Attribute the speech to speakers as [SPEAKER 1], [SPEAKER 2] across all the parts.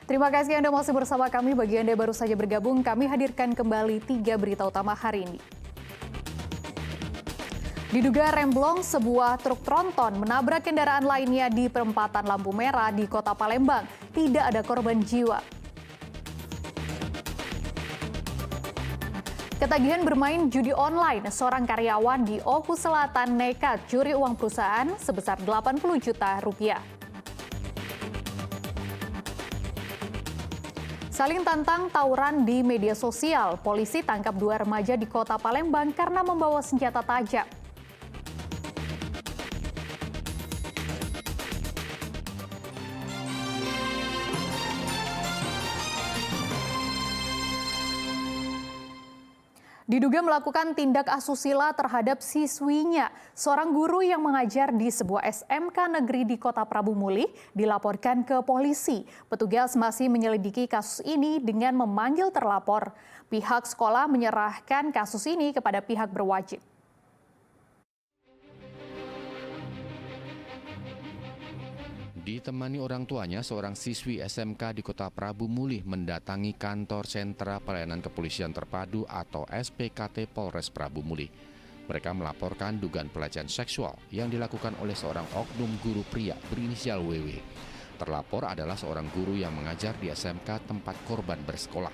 [SPEAKER 1] Terima kasih Anda masih bersama kami. Bagi Anda yang baru saja bergabung, kami hadirkan kembali 3 berita utama hari ini. Diduga remblong, sebuah truk tronton menabrak kendaraan lainnya di perempatan lampu merah di Kota Palembang. Tidak ada korban jiwa. Ketagihan bermain judi online, seorang karyawan di Oku Selatan nekat curi uang perusahaan sebesar 80 juta rupiah. Saling tantang tawuran di media sosial, polisi tangkap 2 remaja di Kota Palembang karena membawa senjata tajam. Diduga melakukan tindak asusila terhadap siswinya. Seorang guru yang mengajar di sebuah SMK negeri di Kota Prabu Mulih dilaporkan ke polisi. Petugas masih menyelidiki kasus ini dengan memanggil terlapor. Pihak sekolah menyerahkan kasus ini kepada pihak berwajib.
[SPEAKER 2] Ditemani orang tuanya, seorang siswi SMK di Kota Prabu Mulih mendatangi kantor Sentra Pelayanan Kepolisian Terpadu atau SPKT Polres Prabu Mulih. Mereka melaporkan dugaan pelecehan seksual yang dilakukan oleh seorang oknum guru pria berinisial WW. Terlapor adalah seorang guru yang mengajar di SMK tempat korban bersekolah.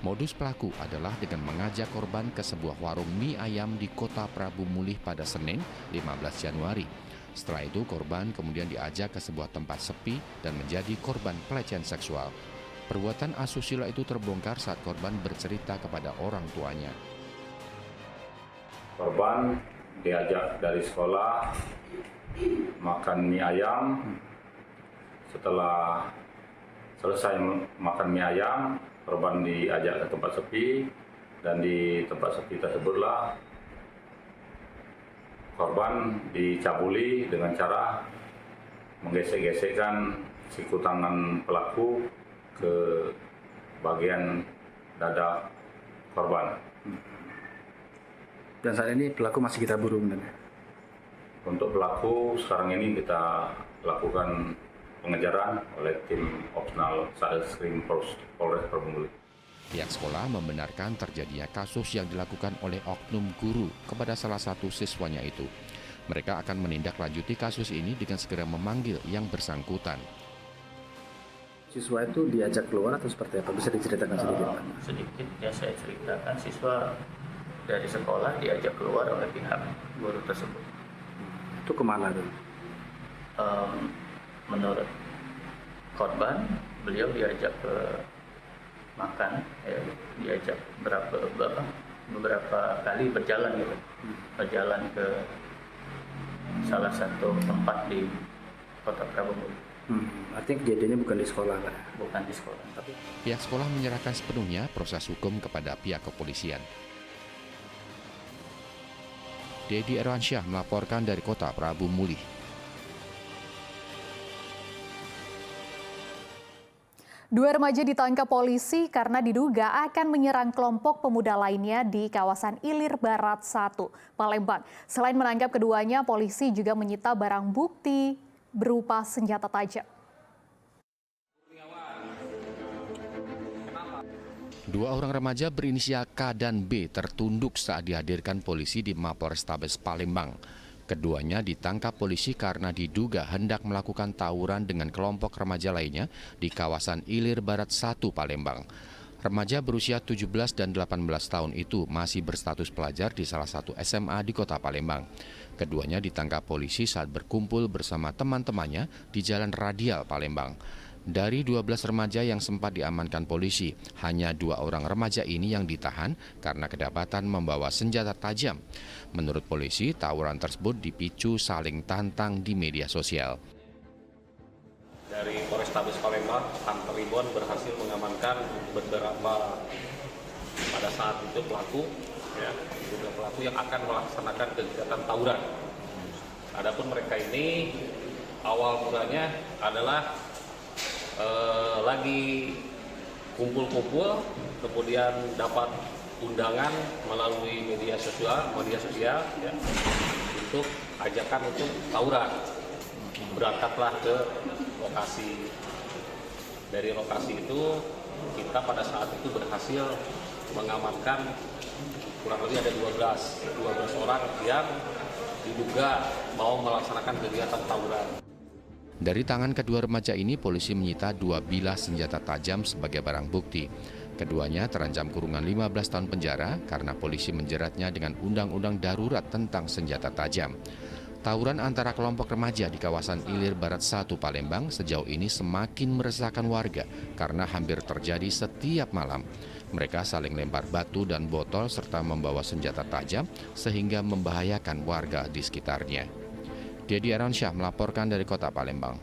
[SPEAKER 2] Modus pelaku adalah dengan mengajak korban ke sebuah warung mie ayam di Kota Prabu Mulih pada Senin 15 Januari. Setelah itu, korban kemudian diajak ke sebuah tempat sepi dan menjadi korban pelecehan seksual. Perbuatan asusila itu terbongkar saat korban bercerita kepada orang tuanya.
[SPEAKER 3] Korban diajak dari sekolah makan mie ayam. Setelah selesai makan mie ayam, korban diajak ke tempat sepi, dan di tempat sepi tersebutlah korban dicabuli dengan cara menggesek-gesekkan siku tangan pelaku ke bagian dada korban.
[SPEAKER 4] Dan saat ini pelaku masih kita buru, benar?
[SPEAKER 3] Untuk pelaku sekarang ini kita lakukan pengejaran oleh tim opsional Satreskrim Polres Prabu Mulih.
[SPEAKER 2] Pihak sekolah membenarkan terjadinya kasus yang dilakukan oleh oknum guru kepada salah satu siswanya itu. Mereka akan menindaklanjuti kasus ini dengan segera memanggil yang bersangkutan.
[SPEAKER 4] Siswa itu diajak keluar atau seperti apa? Bisa diceritakan sedikit, Pak?
[SPEAKER 5] Sedikit ya saya ceritakan, siswa dari sekolah diajak keluar oleh pihak guru tersebut.
[SPEAKER 4] Itu kemana tuh?
[SPEAKER 5] Menurut korban, beliau diajak ke makan, ya, diajak beberapa kali berjalan gitu, berjalan ke salah satu tempat di Kota Prabu Mulih.
[SPEAKER 4] Artinya kejadiannya bukan di sekolah, Pak?
[SPEAKER 5] Bukan di sekolah, tapi
[SPEAKER 2] Pihak sekolah menyerahkan sepenuhnya proses hukum kepada pihak kepolisian. Dedi Erwansyah melaporkan dari Kota Prabu Mulih.
[SPEAKER 1] 2 remaja ditangkap polisi karena diduga akan menyerang kelompok pemuda lainnya di kawasan Ilir Barat 1, Palembang. Selain menangkap keduanya, polisi juga menyita barang bukti berupa senjata tajam.
[SPEAKER 2] 2 orang remaja berinisial K dan B tertunduk saat dihadirkan polisi di Mapolrestabes Palembang. Keduanya ditangkap polisi karena diduga hendak melakukan tawuran dengan kelompok remaja lainnya di kawasan Ilir Barat 1, Palembang. Remaja berusia 17 dan 18 tahun itu masih berstatus pelajar di salah satu SMA di Kota Palembang. Keduanya ditangkap polisi saat berkumpul bersama teman-temannya di Jalan Radial, Palembang. Dari 12 remaja yang sempat diamankan polisi, hanya 2 orang remaja ini yang ditahan karena kedapatan membawa senjata tajam. Menurut polisi, tawuran tersebut dipicu saling tantang di media sosial.
[SPEAKER 6] Dari Polrestabes Palembang, Hunter Ribbon berhasil mengamankan beberapa pada saat itu pelaku yang akan melaksanakan kegiatan tawuran. Adapun mereka ini awal mulanya adalah lagi kumpul-kumpul, kemudian dapat undangan melalui media sosial ya, untuk ajakan untuk tawuran. Berangkatlah ke lokasi Dari lokasi itu kita pada saat itu berhasil mengamankan kurang lebih ada 12 orang yang diduga mau melaksanakan kegiatan tawuran.
[SPEAKER 2] Dari tangan kedua remaja ini, polisi menyita 2 bilah senjata tajam sebagai barang bukti. Keduanya terancam kurungan 15 tahun penjara karena polisi menjeratnya dengan Undang-Undang Darurat tentang senjata tajam. Tawuran antara kelompok remaja di kawasan Ilir Barat 1 Palembang sejauh ini semakin meresahkan warga karena hampir terjadi setiap malam. Mereka saling lempar batu dan botol serta membawa senjata tajam sehingga membahayakan warga di sekitarnya. Dedi Aransyah melaporkan dari Kota Palembang.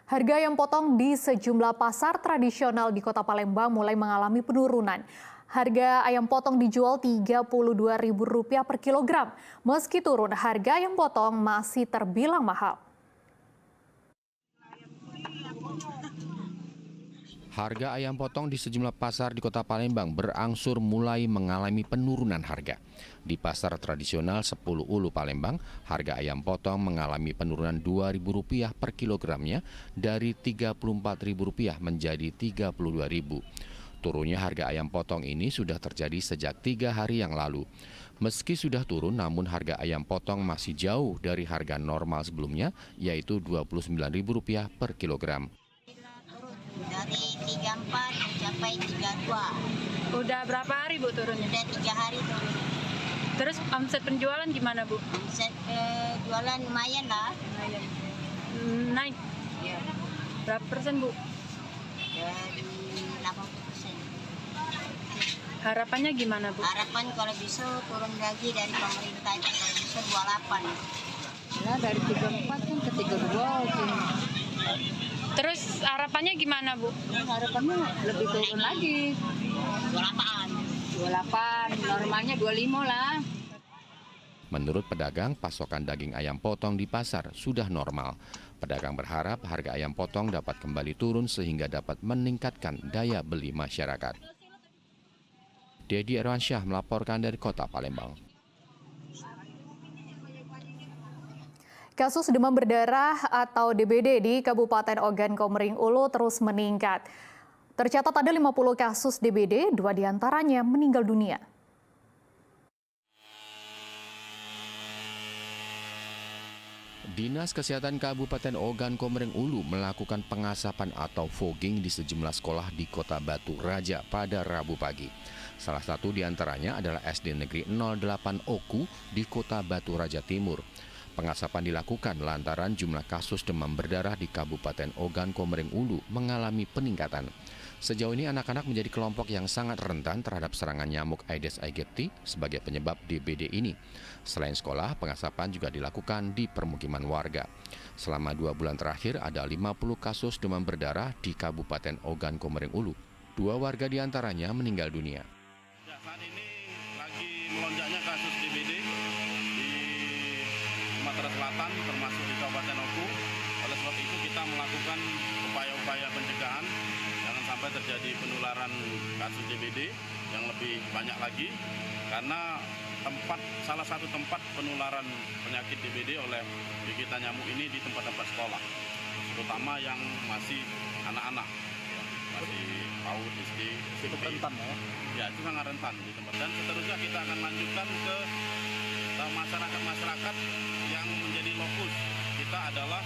[SPEAKER 1] Harga ayam potong di sejumlah pasar tradisional di Kota Palembang mulai mengalami penurunan. Harga ayam potong dijual Rp32.000 per kilogram. Meski turun, harga ayam potong masih terbilang mahal.
[SPEAKER 2] Harga ayam potong di sejumlah pasar di Kota Palembang berangsur mulai mengalami penurunan harga. Di pasar tradisional 10 Ulu Palembang, harga ayam potong mengalami penurunan Rp2.000 per kilogramnya dari Rp34.000 menjadi Rp32.000. Turunnya harga ayam potong ini sudah terjadi sejak 3 hari yang lalu. Meski sudah turun, namun harga ayam potong masih jauh dari harga normal sebelumnya, yaitu Rp29.000 per kilogram.
[SPEAKER 7] Dari 34 mencapai 32.
[SPEAKER 8] Udah berapa hari Bu turunnya?
[SPEAKER 7] Udah 3 hari turun.
[SPEAKER 8] Terus omset penjualan gimana Bu?
[SPEAKER 7] Omset jualan lumayan lah.
[SPEAKER 8] Naik?
[SPEAKER 7] Ya,
[SPEAKER 8] Berapa persen Bu?
[SPEAKER 7] dari 80%.
[SPEAKER 8] Harapannya gimana Bu?
[SPEAKER 7] Harapan kalau bisa turun lagi dari pemerintah itu kalau bisa 28.
[SPEAKER 9] Ya, dari 34 kan ke 32.
[SPEAKER 8] Terus harapannya gimana Bu?
[SPEAKER 9] Harapannya lebih turun lagi. 28, normalnya 25 lah.
[SPEAKER 2] Menurut pedagang, pasokan daging ayam potong di pasar sudah normal. Pedagang berharap harga ayam potong dapat kembali turun sehingga dapat meningkatkan daya beli masyarakat. Dedi Aransyah melaporkan dari Kota Palembang.
[SPEAKER 1] Kasus demam berdarah atau DBD di Kabupaten Ogan Komering Ulu terus meningkat. Tercatat ada 50 kasus DBD, 2 diantaranya meninggal dunia.
[SPEAKER 2] Dinas Kesehatan Kabupaten Ogan Komering Ulu melakukan pengasapan atau fogging di sejumlah sekolah di Kota Batu Raja pada Rabu pagi. Salah satu diantaranya adalah SD Negeri 08 Oku di Kota Batu Raja Timur. Pengasapan dilakukan lantaran jumlah kasus demam berdarah di Kabupaten Ogan Komering Ulu mengalami peningkatan. Sejauh ini anak-anak menjadi kelompok yang sangat rentan terhadap serangan nyamuk Aedes aegypti sebagai penyebab DBD ini. Selain sekolah, pengasapan juga dilakukan di permukiman warga. Selama 2 bulan terakhir ada 50 kasus demam berdarah di Kabupaten Ogan Komering Ulu. 2 warga diantaranya meninggal dunia.
[SPEAKER 10] Saat ini lagi melonjaknya kasus DBD di Sumatera Selatan termasuk di Kabupaten Oku. Oleh sebab itu kita melakukan upaya-upaya pencegahan jangan sampai terjadi penularan kasus DBD yang lebih banyak lagi karena salah satu tempat penularan penyakit DBD oleh gigitan nyamuk ini di tempat-tempat sekolah, terutama yang masih anak-anak, masih PAUD, SD, SMP. Itu rentan ya? Ya, itu sangat rentan di tempat. Dan seterusnya kita akan lanjutkan ke masyarakat-masyarakat yang menjadi lokus. Kita adalah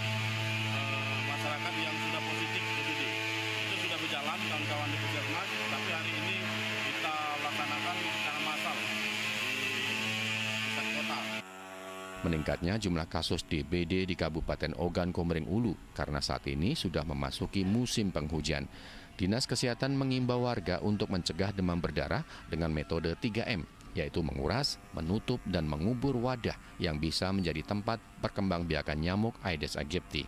[SPEAKER 10] masyarakat yang sudah positif DBD. Itu sudah berjalan kawan-kawan di Puskesmas, tapi hari ini kita laksanakan secara massal di pusat kota.
[SPEAKER 2] Meningkatnya jumlah kasus DBD di Kabupaten Ogan Komering Ulu karena saat ini sudah memasuki musim penghujan. Dinas Kesehatan mengimbau warga untuk mencegah demam berdarah dengan metode 3M, yaitu menguras, menutup, dan mengubur wadah yang bisa menjadi tempat perkembangbiakan nyamuk Aedes aegypti.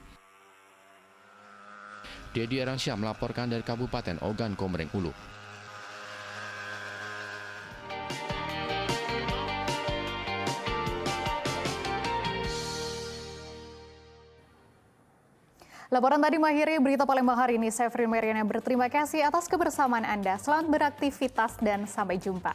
[SPEAKER 2] Dedi Aransyah melaporkan dari Kabupaten Ogan Komering Ulu.
[SPEAKER 1] Laporan tadi mengakhiri berita Palembang hari ini. Saya Frin Mariana berterima kasih atas kebersamaan Anda. Selamat beraktivitas dan sampai jumpa.